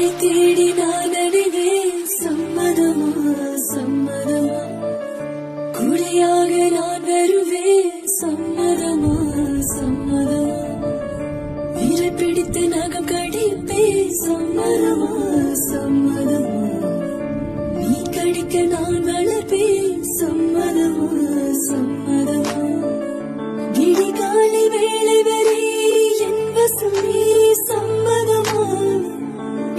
உன்னை தேடி நான் அடைவேன் சம்மதமா சம்மதமா குடையாக நான் வருவேன் சம்மதமா சம்மதமா விரை பிடித்து நகம் கடிப்பேன் சம்மதமா சம்மதமா நீ கடிக்க நான் வளர்ப்பேன் சம்மதமா சம்மதமா விடிகாலை வேளை வரை என் வசமே சம்மதமா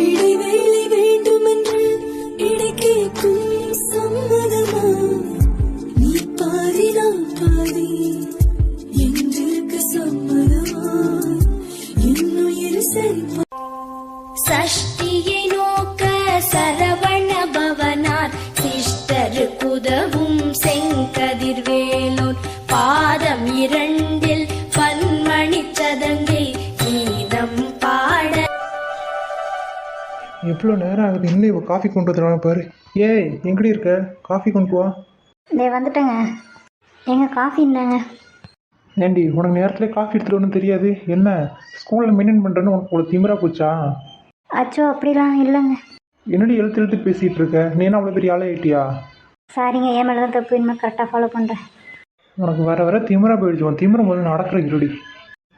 இடைவேளை வேண்டுமென்று இடை கேட்கும் சம்மதமா நீ பாதி நான் பாதி என்றிருக்க சம்மதமா என்னுயிர் சரி சஷ்டியை நோக்க சரவண பவனார் சிஷ்டருக்குதவும் செங்கதிர்வேலோன் பாதம் இரண்டில் பன்மணி சதங்கை கீதம் பாட. எவ்வளோ நேரம் ஆகுது இன்னும் இவ காஃபி கொண்டு வந்துடுவாங்க பாரு. ஏய் எங்கடி இருக்க? காஃபி கொண்டு வா. வந்துட்டேங்க. எங்க காஃபி என்னங்க? ஏண்டி உனக்கு நேரத்தில் காஃபி எடுத்துகிட்டு ஒன்றும் தெரியாது? என்ன ஸ்கூலில் மெயின்டைன் பண்ணுறேன்னு உனக்கு ஒரு திமிரா போச்சா? அச்சோ அப்படிலாம் இல்லைங்க. என்னடி எழுத்து எழுத்து பேசிகிட்டு இருக்க? நீ என்ன அவ்வளோ பெரிய ஆளே ஆகிட்டியா? சாரிங்க, என் மேலே தான் தப்பு. இனிமேல் கரெக்டாக ஃபாலோ பண்ணுறேன். உனக்கு வர வர திமிரா போயிடுச்சு. உன் திமிரை முதல்ல நடக்கிற இருடி.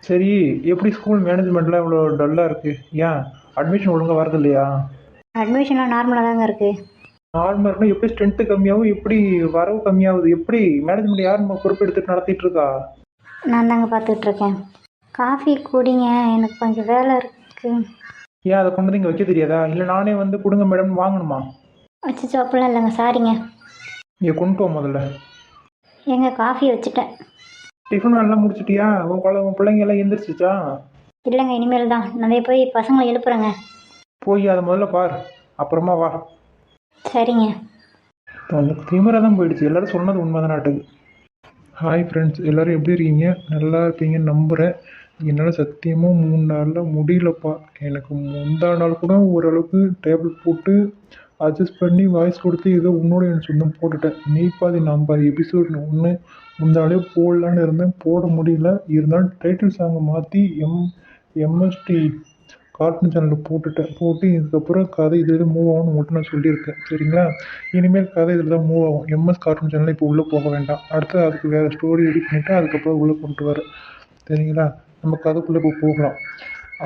சரி, எப்படி ஸ்கூல் மேனேஜ்மெண்ட்லாம் இவ்வளோ டல்லாக இருக்குது? ஏன் அட்மிஷன் ஒழுங்காக வரது இல்லையா? அட்மிஷன்லாம் நார்மலாக தாங்க இருக்குது. நார்மலாக இருக்குன்னா எப்படி ஸ்ட்ரென்த்து கம்மியாகும், எப்படி வரவு கம்மியாகுது? எப்படி மேனேஜ்மெண்ட் யார் நம்ம பொறுப்பு எடுத்துகிட்டு நடத்திட்டு இருக்கா? நான் தாங்க பார்த்துட்ருக்கேன். காஃபி குடிங்க, எனக்கு கொஞ்சம் வேலை இருக்குது. ஏன் அதை கொண்டு வந்து இங்கே வைக்க தெரியாதா? இல்லை நானே வந்து கொடுங்க மேடம் வாங்கணுமா? வச்சுச்சோ அப்படிலாம் இல்லைங்க, சாரிங்க. இங்கே கொண்டு போ முதல்ல. எங்க காஃபி வச்சுட்டேன். டிஃபன் எல்லாம் முடிச்சிட்டியா? உன் பிள்ளைங்க எல்லாம் எந்திரிச்சிச்சா? இல்லைங்க, இனிமேல் தான். நான் போய் பசங்களை எழுப்புறேங்க. போய் அதை முதல்ல பார், அப்புறமா வா. சரிங்க. உனக்கு திமிரா தான் போயிடுச்சு. எல்லோரும் சொன்னது உண்மை தான் நாட்டுக்கு. ஹாய் ஃப்ரெண்ட்ஸ், எல்லோரும் எப்படி இருக்கீங்க? நல்லா இருப்பீங்கன்னு நம்புகிறேன். என்னால் சத்தியமாக 3 நாளில் முடியலப்பா. எனக்கு முந்தா நாள் கூட ஓரளவுக்கு டேபிள் போட்டு அட்ஜஸ்ட் பண்ணி வாய்ஸ் கொடுத்து ஏதோ உன்னோட என் சொந்தம் போட்டுட்டேன். நீ பாதி நான் பாதி எபிசோட் ஒன்று முந்தாலே போடலான்னு இருந்தேன், போட முடியல. இருந்தாலும் டைட்டில் சாங்கை மாற்றி எம்எஸ்டி கார்ட்டூன் சேனலில் போட்டு இதுக்கப்புறம் கதை இதில் மூவ் ஆகும்னு மட்டும் நான் சொல்லியிருக்கேன். சரிங்களா? இனிமேல் கதை இதில் தான் மூவ் ஆகும். எம்எஸ் கார்ட்டூன் சேனலில் இப்போ உள்ளே போக வேண்டாம். அடுத்து அதுக்கு வேறு ஸ்டோரி ரெடி பண்ணிவிட்டு அதுக்கப்புறம் உள்ளே கொண்டு வரேன். சரிங்களா? நம்ம கதைக்குள்ளே இப்போ போகலாம்.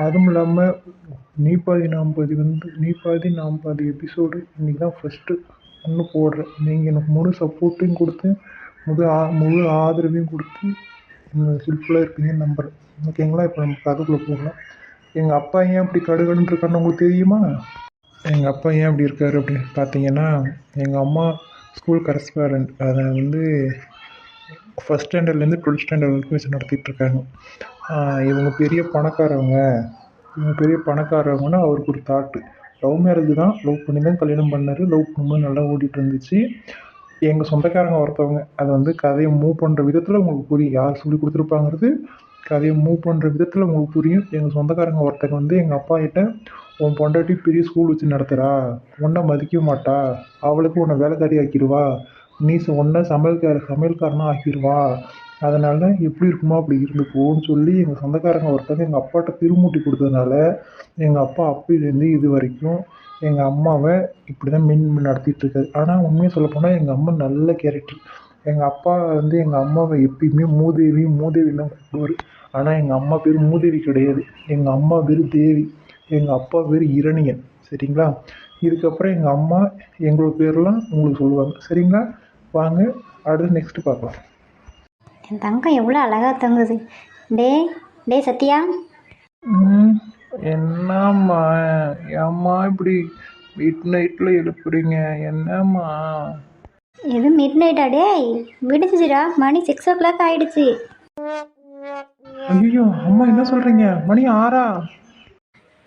அதுவும் இல்லாமல் நீ பாதி நாம் பாதி எபிசோடு இன்றைக்கி தான் ஃபஸ்ட்டு ஒன்று போடுறேன். நீங்கள் எனக்கு முழு சப்போர்ட்டையும் கொடுத்து முழு ஆதரவையும் கொடுத்து ஹெல்ப்ஃபுல்லாக இருப்பீங்கன்னு நம்புகிறேன். ஓகேங்களா? இப்போ நம்ம கதைக்குள்ளே போகலாம். எங்கள் அப்பா ஏன் அப்படி கடுகடுன்னு இருக்காருன்னு உங்களுக்கு தெரியுமா? எங்கள் அப்பா ஏன் அப்படி இருக்கார் அப்படின்னு பார்த்தீங்கன்னா, எங்கள் அம்மா ஸ்கூல் கரஸ்பாண்டன்ட். அதை வந்து ஃபஸ்ட் ஸ்டாண்டர்ட்லேருந்து 12th ஸ்டாண்டர்ட் வரைக்கும் வச்சு நடத்திட்டுருக்காங்க. இவங்க பெரிய பணக்காரவங்கன்னா அவருக்கு ஒரு தாட்டு. லவ் மேரேஜ் தான். லவ் பண்ணி தான் கல்யாணம் பண்ணார். லவ் பண்ணும்போது நல்லா ஓடிட்டு இருந்துச்சு. எங்கள் சொந்தக்காரங்க ஒருத்தவங்க அதை வந்து கதையை மூவ் பண்ணுற விதத்தில் உங்களுக்கு புரியும். யார் சொல்லி கொடுத்துருப்பாங்கிறது கதையை மூவ் பண்ணுற விதத்தில் உங்களுக்கு புரியும். எங்கள் சொந்தக்காரங்க ஒருத்தங்க வந்து எங்கள் அப்பா கிட்ட, உன் பொண்டாட்டி பெரிய ஸ்கூல் வச்சு நடத்துகிறா, உன்னை மதிக்க மாட்டா, அவளுக்கு உன்னை வேலைக்காரி ஆக்கிடுவா, நீ உன்னை சமையல்காரனாக ஆக்கிடுவா, அதனால் எப்படி இருக்குமோ அப்படி இருந்துக்கோன்னு சொல்லி எங்கள் சொந்தக்காரங்க ஒருத்தங்க எங்கள் அப்பாட்ட திருமூட்டி கொடுத்ததுனால எங்கள் அப்பா அப்பையிலேருந்து இது வரைக்கும் எங்கள் அம்மாவை இப்படி தான் நடத்திட்டுருக்காரு. ஆனால் உண்மையாக சொல்லப்போனால் எங்கள் அம்மா நல்ல கேரக்டர். எங்கள் அப்பா வந்து எங்கள் அம்மாவை எப்பயுமே மூதேவி தான் கூப்பிடுவார். ஆனால் எங்கள் அம்மா பேர் மூதேவி கிடையாது. எங்கள் அம்மா பேர் தேவி. எங்கள் அப்பா பேர் இரணியன். சரிங்களா? இதுக்கப்புறம் எங்கள் அம்மா எங்களோட பேர்லாம் உங்களுக்கு சொல்லுவாங்க. சரிங்களா? வாங்க அடுத்து நெக்ஸ்ட்டு பார்க்கலாம். என் தங்கம் எவ்வளோ அழகாக தங்குது. டே சத்யா. என்னம்மா அம்மா இப்படி மிட் நைட்டில் எழுப்புறீங்க? என்னம்மா? எது மிட் நைட்டா? டேய் விடுச்சுடா, மணி 6 o'clock ஆயிடுச்சு. ஐயோ அம்மா என்ன சொல்கிறீங்க? மணி 6?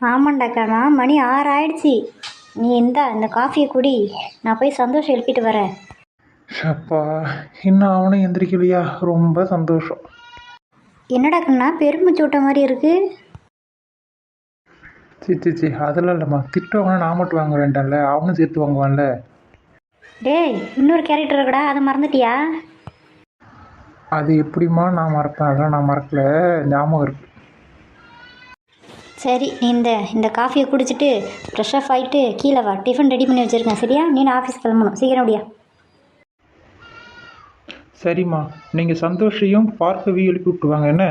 ஆமாண்டாக்காண்ணா, மணி 6 ஆயிடுச்சு. நீ இந்த காஃபியை குடி, நான் போய் சந்தோஷம் எழுப்பிட்டு வரேன். அப்பா இன்னும் அவனும் எந்திரிக்கலையா? ரொம்ப சந்தோஷம். என்னடா கண்ணா பெருமைச்சு விட்ட மாதிரி இருக்கு? சி அதெல்லாம் இல்லைம்மா. திட்டவங்க நான் மட்டும் வாங்க வேண்டாம்ல, அவனும் சேர்த்து வாங்குவான்ல. டேய் இன்னொரு கேரக்டர் இருக்குடா, அதை மறந்துட்டியா? அது எப்படிம்மா நான் மறப்பேன்? அதெல்லாம் நான் மறக்கல, ஞாபகம் இருக்கு. சரி நீ இந்த காஃபியை குடிச்சிட்டு ஃப்ரெஷ் ஆஃப் ஆகிட்டு கீழே வா, டிஃபன் ரெடி பண்ணி வச்சுருக்கேன் சரியா? நீ ஆஃபீஸ் கிளம்பணும், சீக்கிரம் முடியா. சரிம்மா, நீங்கள் சந்தோஷையும் பார்க்கவே எழுப்பி விட்டுருவாங்க என்ன?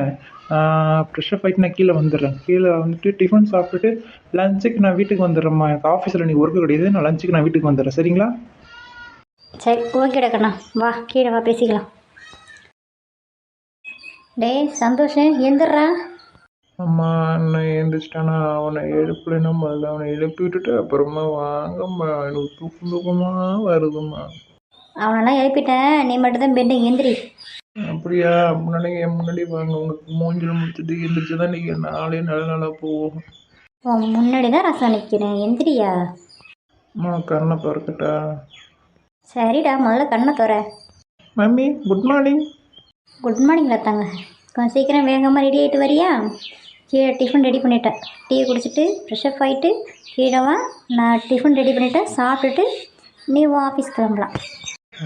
ஃப்ரெஷ்ஷப் ஆகிட்டு நான் கீழே வந்துடுறேன். கீழே வந்துட்டு டிஃபன் சாப்பிட்டுட்டு லஞ்சுக்கு நான் வீட்டுக்கு வந்துடுறேம்மா. எனக்கு ஆஃபீஸில் நீ ஒர்க்கு கிடையாது, நான் லஞ்சுக்கு நான் வீட்டுக்கு வந்துடுறேன் சரிங்களா? சரி ஓகேடா கண்ணா, வா கீழே வா பேசிக்கலாம். டேய் சந்தோஷம் எந்திர்றா. அம்மா நான் எழுந்திரிச்சிட்டானா அவனை எழுப்பலைன்னா முதல்ல அவனை எழுப்பி விட்டுட்டு அப்புறமா வாங்கம்மா, எனக்கு தூக்கமாக வருதும்மா. அவனெல்லாம் எழுப்பிட்டேன், நீ மட்டும்தான் பெட்டு எந்திரி. அப்படியா? முன்னாடி என் முன்னாடி வாங்க, உங்களுக்கு மூஞ்சில் முடிச்சுட்டு எழுந்திரிச்சு தான் நீங்கள் நாளே நல்ல நாளாக போவோம். உன் முன்னாடி தான் ரசம் நிற்கிறேன், எந்திரியா. அம்மா கண்ணை திறக்கட்டா? சரிடா முதல்ல கண்ணை தோற. Mummy good morning. Good morning லத்தாங்க, கொஞ்சம் சீக்கிரம் வேகமாக ரெடி ஆகிட்டு வரியா? கீழே டிஃபன் ரெடி பண்ணிட்டேன், டீ குடிச்சிட்டு ஃப்ரெஷ்ஷப் ஆகிட்டு கீழே வா. நான் டிஃபன் ரெடி பண்ணிவிட்டேன், சாப்பிட்டுட்டு நீ ஆஃபீஸ் கிளம்பலாம்.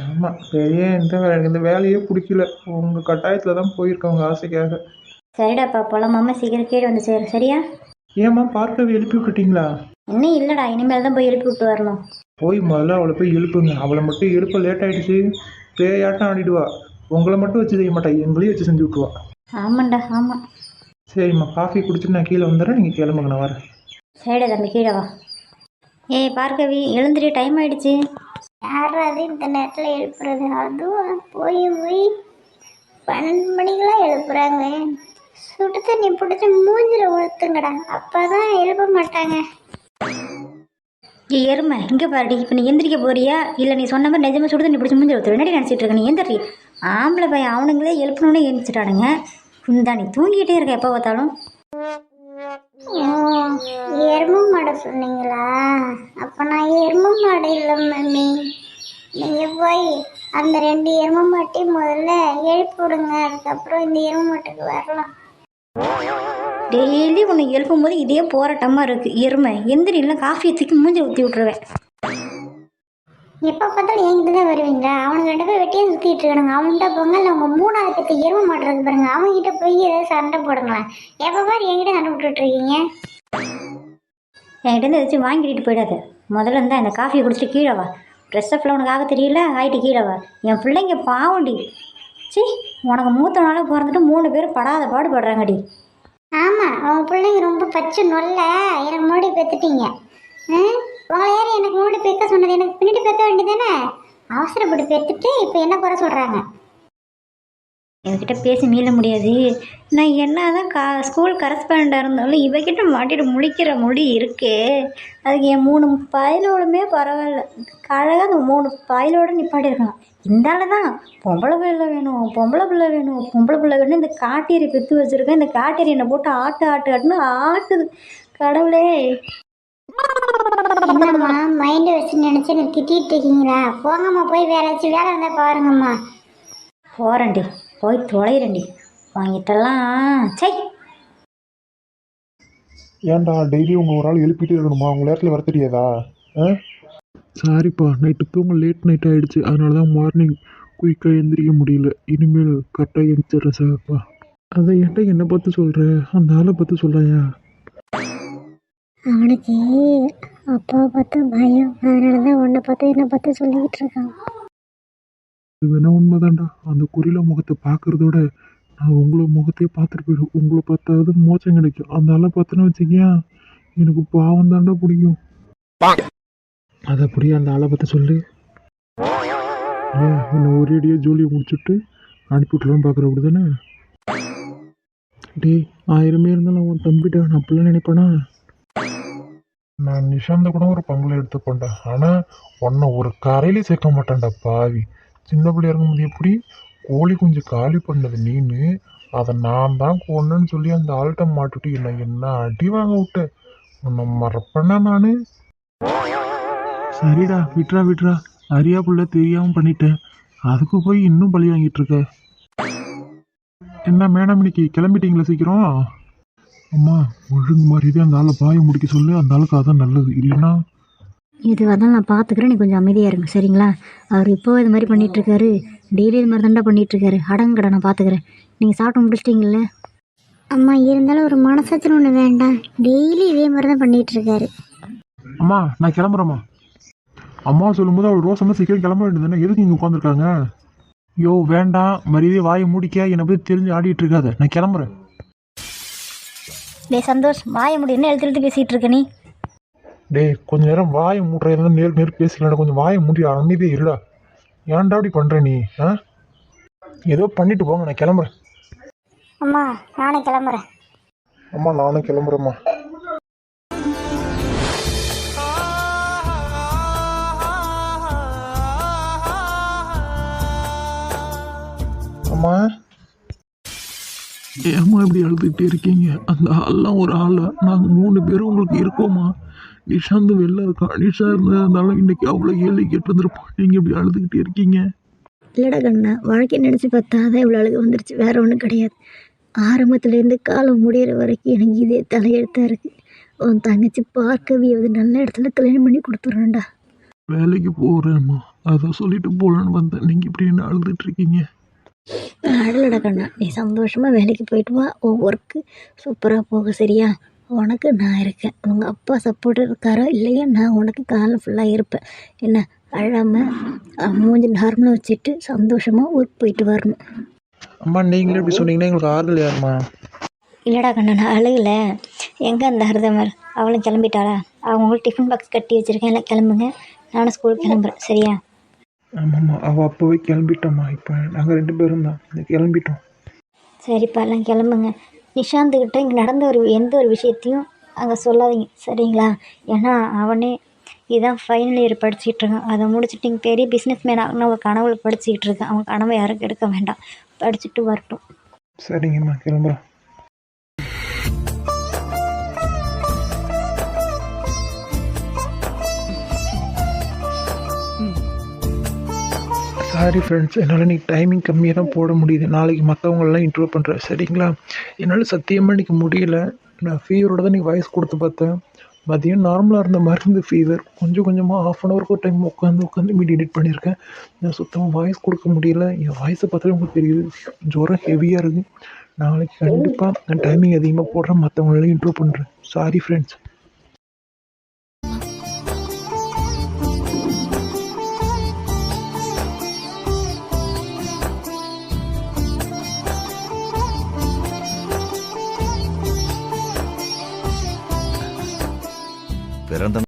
ஆமாம் பெரிய எனக்கு இந்த வேலையே பிடிக்கல, உங்கள் கட்டாயத்தில் தான் போயிருக்கேன் உங்கள் ஆசைக்காக. சரிடாப்பா போலாமாம்மா, சீக்கிரம் கீழே வந்து சேரு சரியா? ஏம்மா பார்க்கவே எழுப்பி விட்டுட்டீங்களா? இன்னும் இல்லைடா, இனிமேல் தான் போய் எழுப்பி விட்டு வரணும். போய் முதல்ல அவளை போய் எழுப்புங்க. அவளை மட்டும் எழுப்ப லேட் ஆகிடுச்சு, பேயாட்டம் ஆடிடுவா. உங்களை மட்டும் வச்சு செய்ய மாட்டா, எங்களையும் வச்சு செஞ்சு விட்டுருவா. ஆமாண்டா ஆமாம். சரிம்மா காஃபி குடிச்சிட்டு நான் கீழே வந்துடுறேன், நீங்கள் கிளம்புங்க நான் வரேன். சரிடா தம்பி கீழே வா. ஏய் பார்க்கவி எழுந்துட்டு டைம் ஆகிடுச்சு. யாராவது இந்த நேரத்தில் எழுப்புறது? அதுவும் போய் 12 மணிக்கெல்லாம் எழுப்புறாங்க. சுடு தண்ணி பிடிச்சி மூஞ்சில் ஊற்றுங்கடா, அப்போ தான் எழுப்ப மாட்டாங்க. ஏ எருமை இங்கே பாருடி, இப்போ நீ எந்திரிக்க போறியா இல்லை நீ சொன்ன மாதிரி நிஜமாக சுடு தண்ணி பிடிச்சி மூஞ்சில் ஊற்று என்னடி நினச்சிட்டு இருக்க? நீ எந்திரி. ஆம்பளை பையன் அவனுங்களே எழுப்பணுன்னே எழுந்திரிச்சிட்டானுங்க. குந்தா நீ தூங்கிட்டே இருக்க எப்போ பார்த்தாலும். எருமை மாடை சொன்னீங்களா? அப்போ நான் எருமை மாடு இல்லை மம்மி. நீங்கள் போய் அந்த 2 எருமை மாட்டையும் முதல்ல எழுப்பி விடுங்க, அதுக்கப்புறம் இந்த எருமை மாட்டுக்கு வரலாம். டெய்லி உன்னை எழுப்பும் போது இதே போராட்டமாக இருக்குது. எருமை எந்திரி, இல்லை காஃபியை தூக்கி மூஞ்சில் ஊற்றி விட்ருவேன். எப்போ பார்த்தாலும் என்கிட்ட தான் வருவீங்களா? அவனுக்கு 2 பேர் வெட்டியாக சுற்றிட்டு இருக்கானுங்க. அவன்கிட்ட போங்க, இல்லை உங்கள் 3ஆவது பேர்த்து எருமை மாட்டுறது பாருங்க, அவங்ககிட்ட போய் ஏதாவது சண்டை போடுங்களேன். எப்போ பாரு என்கிட்ட சண்டை விட்டுட்ருக்கீங்க. என்கிட்ட ஏதாச்சும் வாங்கிட்டு போயிடாத. முதல்ல இருந்தால் இந்த காஃபியை குடிச்சிட்டு கீழே வா. ட்ரெஸ் அப்பில் உனக்கு ஆக தெரியல, ஆகிட்டு கீழே வா. என் பிள்ளைங்க பாவண்டி. சி உனக்கு மூத்தனால பிறந்துட்டு 3 பேர் படாத பாடுபடுறாங்கடி. ஆமாம், அவங்க பிள்ளைங்க ரொம்ப பச்சை நொல்ல, எனக்கு முன்னாடி பெற்றுட்டீங்க. உங்களை யார் எனக்கு முன்னாடி பெற்க சொன்னது? எனக்கு பின்னாடி பெற்க வேண்டியதானே? அவசரப்பட்டு பெற்றுட்டு இப்போ என்ன குறை சொல்கிறாங்க? என்கிட்ட பேசி மீள முடியாது. நான் என்ன தான் ஸ்கூல் கரஸ்பாண்டாக இருந்தாலும் இவகிட்ட மாட்டிட்டு முழிக்கிற முடி இருக்கே, அதுக்கு என் 3 பயலோடுமே பரவாயில்ல. அழகாக அந்த 3 பயலோடு நிப்பாட்டி இருக்கலாம். இந்தால தான் பொம்பளை பிள்ளை வேணும், பொம்பளை பிள்ளை வேணும், பொம்பளை பிள்ளை வேணும். இந்த காட்டேரி பெற்று வச்சுருக்கேன், இந்த காட்டேரி என்னை போட்டு ஆட்டுன்னு ஆட்டுது. கடவுளே. என்னம்மா மைண்டு வச்சு நினச்சி எனக்கு திட்டிகிட்டு இருக்கீங்களா? போங்கம்மா, போய் வேற ஏதாச்சும் வேலை இருந்தால் பாருங்கம்மா. போகிறேன்டி, போய் தொலைகிறேன்டி வாங்கிட்டெல்லாம். சை ஏன்டா டெய்லி உங்கள் ஒரு ஆள் எழுப்பிட்டே இருக்கணுமா? உங்கள் நேரத்தில் வர தெரியாதா? சாரிப்பா, நைட்டு தூங்க லேட் நைட் ஆகிடுச்சு, அதனால தான் மார்னிங் குயிக்காக எந்திரிக்க முடியல. இனிமேல் கரெக்டாக எந்திரிச்சிட்றேன் சார்ப்பா. அதை என்கிட்ட என்னை பார்த்து சொல்கிற, அந்த ஆளை பார்த்து சொல்லையா? அவனுக்கு அப்பாவை பார்த்து பயம், அதனால தான் உன்னை பார்த்து என்னை பார்த்து சொல்லிக்கிட்டு இருக்கான். இது வேணா உண்மைதான்டா. அந்த குறியில முகத்தை பார்க்குறதோட நான் உங்களை முகத்தையே பார்த்துட்டு போயிடும். உங்களை பார்த்தாவது மோச்சம் கிடைக்கும். அந்த ஆளை பார்த்தோன்னு வச்சுக்கியா, எனக்கு பாவம் தாண்டா பிடிக்கும். அதை அப்படியே அந்த ஆளை பார்த்து சொல்லு. ஏன் என்னை ஒரேடியாக ஜோலியை முடிச்சுட்டு அனுப்பிவிட்டுலாம் பார்க்குற அப்படி தானே? டேய் 1000 இருந்தாலும் அவன் தம்பிட்ட நான் அப்படிலாம் நினைப்பேனா? நான் நிஷாந்த கூட ஒரு பங்குல எடுத்துக்கொண்டா, ஆனால் உன்னை ஒரு கரையிலே சேர்க்க மாட்டேன்டா பாவி. சின்ன பிள்ளையா இருக்கும்போது எப்படி கோழி குஞ்சு காலி பண்ணது நீனு, அதை நான் தான் கொன்னேன்னு சொல்லி அந்த ஆள்கிட்ட மாட்டுட்டு என்ன அடி வாங்க விட்டேன். உன்னை மறப்பேன்னா நான்? சரிடா விட்றா, அரியா புள்ள தெரியாமல் பண்ணிட்டேன், அதுக்கு போய் இன்னும் பழி வாங்கிட்டு இருக்க. என்ன மேடம் இன்னைக்கு கிளம்பிட்டீங்களா சீக்கிரம்? அம்மா ஒழுங்கு மாதிரி அந்த ஆளை பாய முடிக்க சொல்லு, அந்த ஆளுக்கு அதான் நல்லது. இல்லைன்னா இது அதான் நான் பார்த்துக்கிறேன், நீ கொஞ்சம் அமைதியாக இருங்க சரிங்களா? அவர் இப்போ இது மாதிரி பண்ணிகிட்ருக்காரு, டெய்லி இது மாதிரி தாண்டா பண்ணிகிட்ருக்காரு. அடங்கடா நான் பார்த்துக்கிறேன். நீங்கள் சாப்பிட்டு முடிச்சிட்டிங்கள? அம்மா இருந்தாலும் ஒரு மனசாட்சின்னு ஒன்று வேண்டாம். டெய்லி இதே மாதிரி தான் பண்ணிகிட்டு இருக்காரு. அம்மா நான் கிளம்புறேம்மா. அம்மா சொல்லும்போது அவள் ரோசம்மா சீக்கிரம் கிளம்ப வேண்டியதுன்னு எதுக்கு இங்கே உட்காந்துருக்காங்க? யோ வேண்டாம், மரியாதையை வாயை மூடிக்க, என்னை பற்றி தெரிஞ்சு ஆடிட்டு இருக்காத, நான் கிளம்புறேன். டேய் சந்தோஷ், வாய முடி, என்ன எழுத்து எழுத்து பேசிகிட்டு இருக்க நீ? டேய் கொஞ்ச நேரம் வாயை மூட்டுறதா நேர் பேசலடா, கொஞ்சம் வாயை மூடி அமைதியே இருடா. ஏன்டா அப்படி பண்ணுற நீ? ஏதோ பண்ணிட்டு போங்க, நான் கிளம்புறேன். அம்மா நானும் கிளம்புறேன். அம்மா நானும் கிளம்புறேம்மா. அம்மா ஏம்மா இப்படி அழுதுகிட்டே இருக்கீங்க? அந்த ஆள்லாம் ஒரு ஆளா? நாங்கள் 3 பேரும் உங்களுக்கு இருக்கோமா? நிஷாந்து வெளில இருக்கா. நிஷா இருந்தாலும் இன்னைக்கு அவ்வளோ ஏழை கேட்டு இருந்திருப்போம். நீங்கள் இப்படி அழுதுகிட்டே இருக்கீங்க? இல்லைடா கண்ணா, வாழ்க்கை நினச்சி பார்த்தா தான் இவ்வளோ அழுக வந்துருச்சு, வேறு ஒன்றும் கிடையாது. ஆரம்பத்துலேருந்து காலம் முடிகிற வரைக்கும் எனக்கு இதே தலையெழுத்தாக இருக்குது. உன் தங்கச்சி பார்க்கவே அது நல்ல இடத்துல கல்யாணம் பண்ணி கொடுத்துட்றேன்டா. வேலைக்கு போகிறேம்மா, அதை சொல்லிட்டு போகலான்னு வந்தேன். நீங்கள் இப்படி என்ன அழுதுட்டு இருக்கீங்க? அடலடா கண்ணா, நீ சந்தோஷமாக வேலைக்கு போயிட்டு வா. உன் ஒர்க்கு சூப்பராக போக, சரியா? உனக்கு நான் இருக்கேன். உங்கள் அப்பா சப்போர்ட் இருக்காரோ இல்லையா, நான் உனக்கு காலம் ஃபுல்லாக இருப்பேன். என்ன, அழாமல் மூஞ்சி நார்மலாக வச்சுட்டு சந்தோஷமாக ஒர்க் போயிட்டு வரணும். அம்மா நீங்களே இப்படி சொன்னீங்கன்னா எங்களுக்கு ஆறுதல் யாருமா? இல்லைடா கண்ணா, நான் அழுகலை. எங்கே அந்த ஹரிதமர்? அவளும் கிளம்பிட்டாளா? அவங்களுக்கு டிஃபன் பாக்ஸ் கட்டி வச்சுருக்கேன், எல்லாம் கிளம்புங்க. நானும் ஸ்கூலுக்கு கிளம்புறேன், சரியா? ஆமாம்மா, அவள் அப்போவே கிளம்பிட்டோம்மா. இப்போ நாங்கள் 2 பேரும் தான் கிளம்பிட்டோம். சரிப்பா, எல்லாம் கிளம்புங்க. நிஷாந்துக்கிட்ட இங்கே நடந்த எந்த ஒரு விஷயத்தையும் அங்கே சொல்லாதீங்க, சரிங்களா? ஏன்னா அவனே இதான் ஃபைனல் இயர் படிச்சுட்டு இருக்கான். அதை முடிச்சுட்டு இங்கே பெரிய பிஸ்னஸ் மேன் ஆகணும் ஒரு கனவுல படிச்சுக்கிட்டு இருக்கேன். அவன் கனவை யாரும் எடுக்க வேண்டாம், படிச்சுட்டு வரட்டும். சரிங்கம்மா, கிளம்புறோம். சாரி ஃப்ரெண்ட்ஸ், என்னால் இன்றைக்கி டைமிங் கம்மியாக தான் போட முடியுது. நாளைக்கு மற்றவங்களெலாம் இன்ட்ரோ பண்ணுறேன், சரிங்களா? என்னால் சத்தியமாக இன்றைக்கி முடியல. நான் ஃபீவரோட தான் இன்றைக்கி வாய்ஸ் கொடுத்து பார்த்தேன். மதியம் நார்மலாக இருந்த மாதிரி இருந்த ஃபீவர் கொஞ்சம் கொஞ்சமாக ½ ஹவருக்கு ஒரு டைம் உட்காந்து மீட் எடிட் பண்ணியிருக்கேன். நான் சுத்தமாக வாய்ஸ் கொடுக்க முடியல. என் வாய்ஸை பார்த்தாலே உங்களுக்கு தெரியுது, ஜுரம் ஹெவியாக இருக்குது. நாளைக்கு கண்டிப்பாக நான் டைமிங் அதிகமாக போடுறேன், மற்றவங்களெல்லாம் இன்ட்ரோ பண்ணுறேன். Sorry friends.